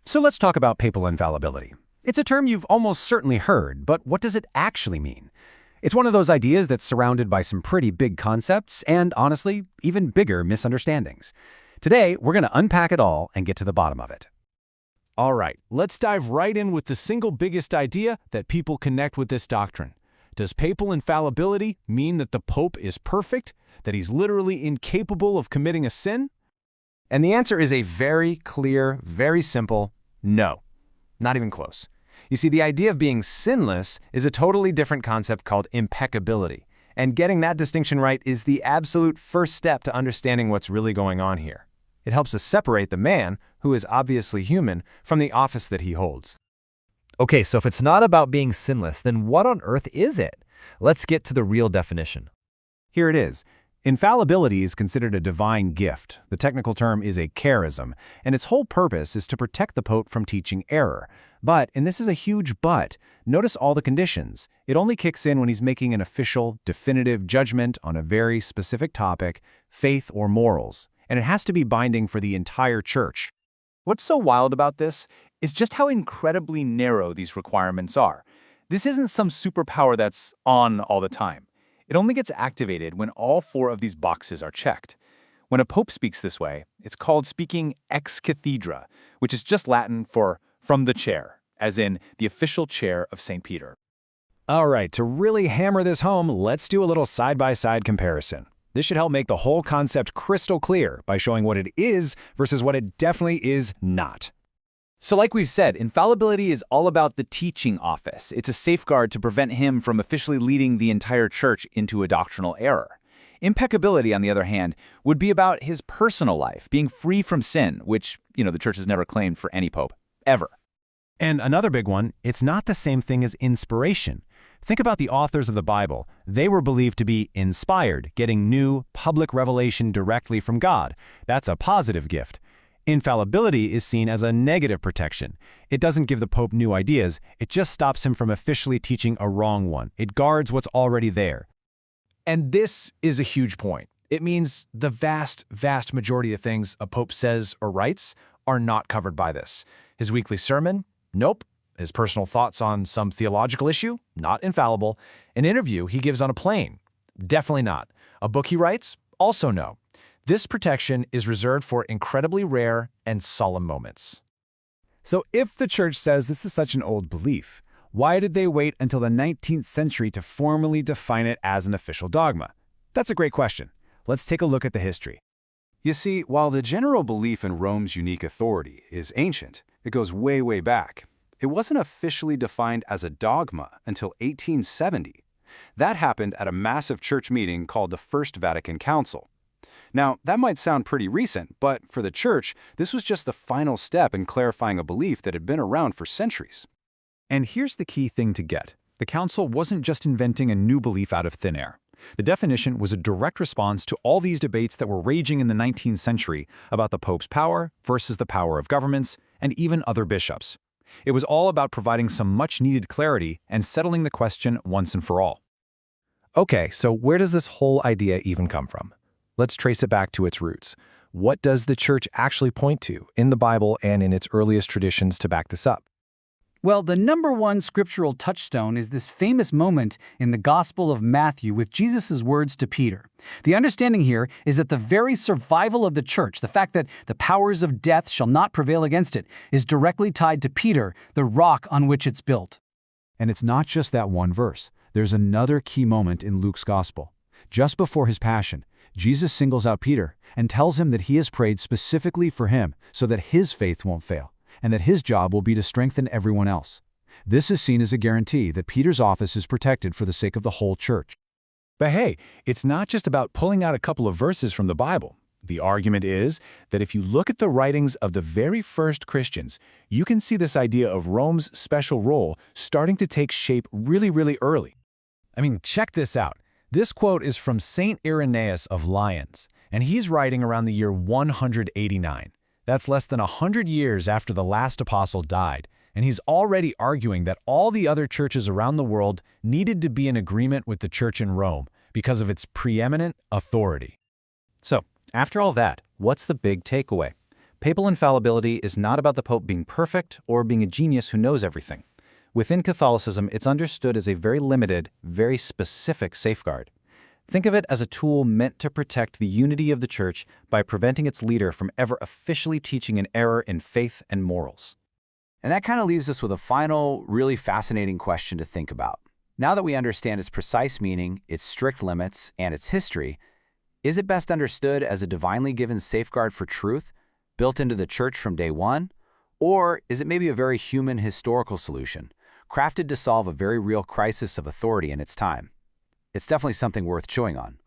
So let's talk about papal infallibility. It's a term you've almost certainly heard, but what does it actually mean? It's one of those ideas that's surrounded by some pretty big concepts and, honestly, even bigger misunderstandings. Today, we're going to unpack it all and get to the bottom of it. All right, let's dive right in with the single biggest idea that people connect with this doctrine. Does papal infallibility mean that the Pope is perfect, that he's literally incapable of committing a sin? And the answer is a very clear, very simple no. Not even close. You see, the idea of being sinless is a totally different concept called impeccability. And getting that distinction right is the absolute first step to understanding what's really going on here. It helps us separate the man, who is obviously human, from the office that he holds. Okay, so if it's not about being sinless, then what on earth is it? Let's get to the real definition. Here it is. Infallibility is considered a divine gift. The technical term is a charism, and its whole purpose is to protect the Pope from teaching error. But, and this is a huge but, notice all the conditions. It only kicks in when he's making an official, definitive judgment on a very specific topic, faith or morals, and it has to be binding for the entire church. What's so wild about this is just how incredibly narrow these requirements are. This isn't some superpower that's on all the time. It only gets activated when all four of these boxes are checked. When a pope speaks this way, it's called speaking ex cathedra, which is just Latin for from the chair, as in the official chair of St. Peter. All right, to really hammer this home, let's do a little side-by-side comparison. This should help make the whole concept crystal clear by showing what it is versus what it definitely is not. So like we've said, infallibility is all about the teaching office. It's a safeguard to prevent him from officially leading the entire church into a doctrinal error. Impeccability, on the other hand, would be about his personal life, being free from sin, which, the church has never claimed for any pope, ever. And another big one, it's not the same thing as inspiration. Think about the authors of the Bible. They were believed to be inspired, getting new, public revelation directly from God. That's a positive gift. Infallibility is seen as a negative protection. It doesn't give the Pope new ideas, it just stops him from officially teaching a wrong one. It guards what's already there. And this is a huge point. It means the vast, vast majority of things a pope says or writes are not covered by this. His weekly sermon? Nope. His personal thoughts on some theological issue? Not infallible. An interview he gives on a plane? Definitely not. A book he writes? Also no. This protection is reserved for incredibly rare and solemn moments. So if the church says this is such an old belief, why did they wait until the 19th century to formally define it as an official dogma? That's a great question. Let's take a look at the history. You see, while the general belief in Rome's unique authority is ancient, it goes way, way back. It wasn't officially defined as a dogma until 1870. That happened at a massive church meeting called the First Vatican Council. Now, that might sound pretty recent, but for the church, this was just the final step in clarifying a belief that had been around for centuries. And here's the key thing to get. The council wasn't just inventing a new belief out of thin air. The definition was a direct response to all these debates that were raging in the 19th century about the Pope's power versus the power of governments and even other bishops. It was all about providing some much-needed clarity and settling the question once and for all. Okay, so where does this whole idea even come from? Let's trace it back to its roots. What does the church actually point to in the Bible and in its earliest traditions to back this up? Well, the number one scriptural touchstone is this famous moment in the Gospel of Matthew with Jesus' words to Peter. The understanding here is that the very survival of the church, the fact that the powers of death shall not prevail against it, is directly tied to Peter, the rock on which it's built. And it's not just that one verse. There's another key moment in Luke's Gospel. Just before his passion, Jesus singles out Peter and tells him that he has prayed specifically for him so that his faith won't fail, and that his job will be to strengthen everyone else. This is seen as a guarantee that Peter's office is protected for the sake of the whole church. But hey, it's not just about pulling out a couple of verses from the Bible. The argument is that if you look at the writings of the very first Christians, you can see this idea of Rome's special role starting to take shape really, really early. I mean, check this out. This quote is from St. Irenaeus of Lyons, and he's writing around the year 189. That's less than 100 years after the last apostle died, and he's already arguing that all the other churches around the world needed to be in agreement with the church in Rome because of its preeminent authority. So, after all that, what's the big takeaway? Papal infallibility is not about the Pope being perfect or being a genius who knows everything. Within Catholicism, it's understood as a very limited, very specific safeguard. Think of it as a tool meant to protect the unity of the Church by preventing its leader from ever officially teaching an error in faith and morals. And that kind of leaves us with a final, really fascinating question to think about. Now that we understand its precise meaning, its strict limits, and its history, is it best understood as a divinely given safeguard for truth, built into the Church from day one? Or is it maybe a very human historical solution, crafted to solve a very real crisis of authority in its time? It's definitely something worth chewing on.